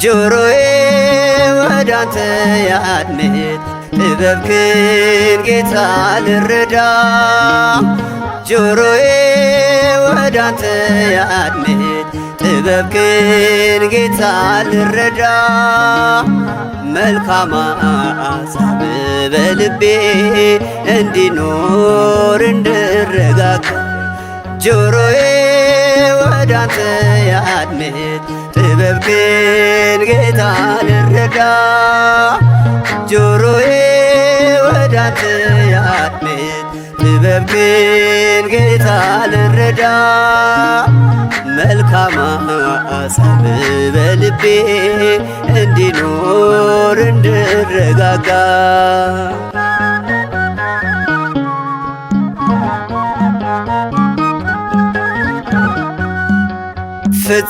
ጆሮዬ ወዳንተ ያድምጥ ጥበብክን ጌታ ልረዳ። ጆሮዬ ወዳንተ ያድምጥ ጥበብክን ጌታ ልረዳ። መልካም አሳብ በልቤ እንዲኖር እንድረጋጋ። ጆሮዬ ወዳንተ ያድምጥ ጥበብክን ጌታ ልረዳ። ጆሮዬ ወዳንተ ያድምጥ ጥበብክን ጌታ ልረዳ። መልካም አሳብ በልቤ እንዲኖር እንድረጋጋ።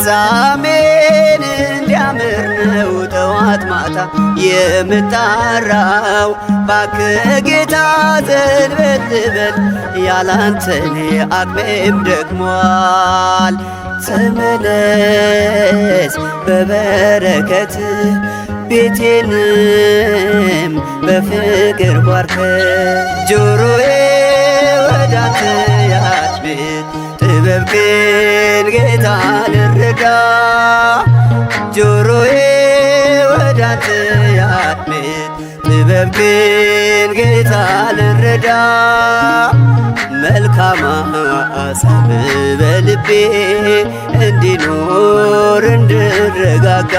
ፍጻሜን እንዲያምር ነው ጠዋት ማታ የምጣራው። ባክህ ጌታ ዘንበል በል ያላንተኔ አቅሜም ደክሟል። ተመለስ በበረከት ቤቴንም በፍቅር ባርከ። ጆሮዬ ወዳንተ ያድምጥ ጥበብክን ጌታ ልረዳ። ጆሮዬ ወዳንተ ያድምጥ ጥበብክን ጌታ ልረዳ። መልካም አሳብ በልቤ እንዲኖር እንድረጋጋ።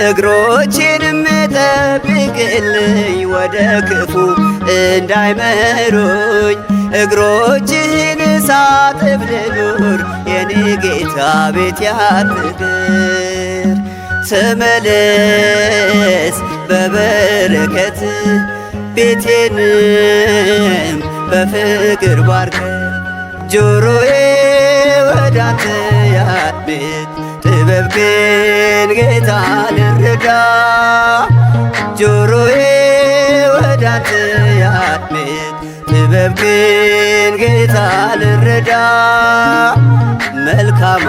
እግሮቼንም ጠብቅልኝ ወደ ክፉ እንዳይመሩኝ። እግሮችህን ሳጥብ ልኑር የኔ ጌታ ቤት ያትቅር። ተመለስ በበረከት ቤቴንም በፍቅር ባርከ። ጆሮዬ ወዳንተ ያድምጥ ጥበብክን ጌታ ልረዳ። ጆሮዬ ወዳንተ ያድምጥ ጥበብክን ጌታ ልረዳ። መልካም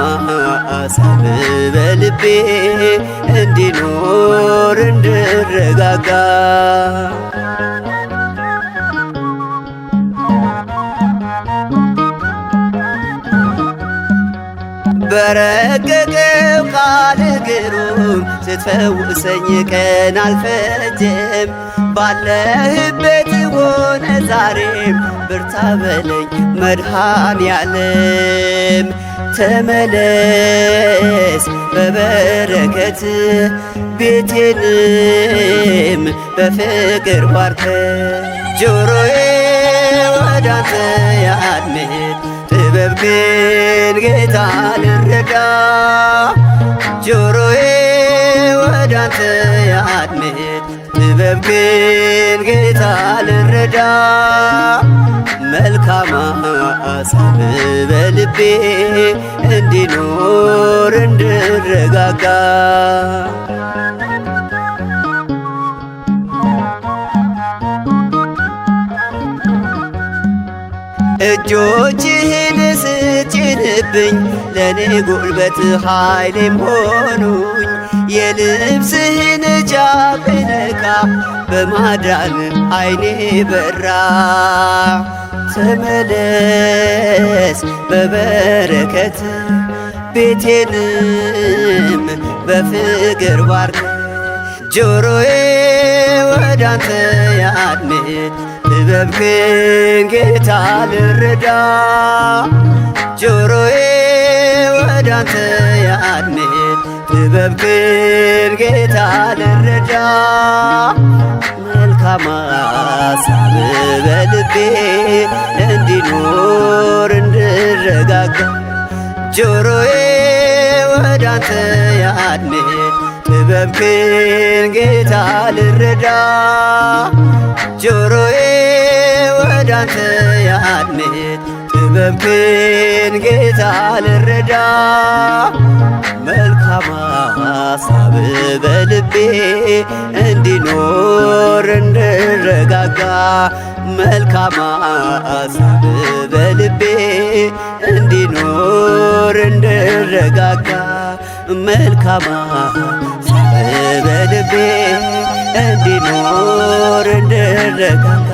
አሳብ በልቤ እንዲኖር እንድረጋጋ። በረቀቀው ቃል ግሩም ስትፈውሰኝ ቀን አልፈጀም። ባለህበት ሆነ ዛሬም ብርታ በለኝ መድኃኔዓለም። ተመለስ በበረከት ቤቴንም በፍቅር ባርከ። ጆሮዬ ወዳንተ ያድምጥ ጥበብክን ጌታ ልረዳ። ጆሮዬ ወዳንተ ያድምጥ ጥበብክን ጌታ ልረዳ። መልካም አሳብ በልቤ እንዲኖር እንድረጋጋ። እጆችህን ስጭንብኝ ለኔ ጉልበት ኃይሌም ሆኑኝ። የልብስህን ጫፍ ነካ በማዳን ዓይኔ በራ። ተመለስ በበረከት ቤቴንም በፍቅር ባርከ። ጆሮዬ ወዳንተ ያድምጥ ጥበብክን ጌታ ልረዳ። ጆሮዬ ወዳንተ ያድምጥ ጥበብክን ጌታ ልረዳ። መልካም አሳብ በልቤ እንዲኖር እንድረጋጋ። ጆሮዬ ወዳንተ ያድምጥ ጥበብክን ጌታ ልረዳ። ጆሮዬ ወዳንተ ያድምጥ ጥበብክን ጌታ ልረዳ መልካም ሐሳብ በልቤ እንዲኖር እንድረጋጋ መልካም ሐሳብ በልቤ እንዲኖር እንድረጋጋ መልካም ሐሳብ በልቤ እንዲኖር እንድረጋጋ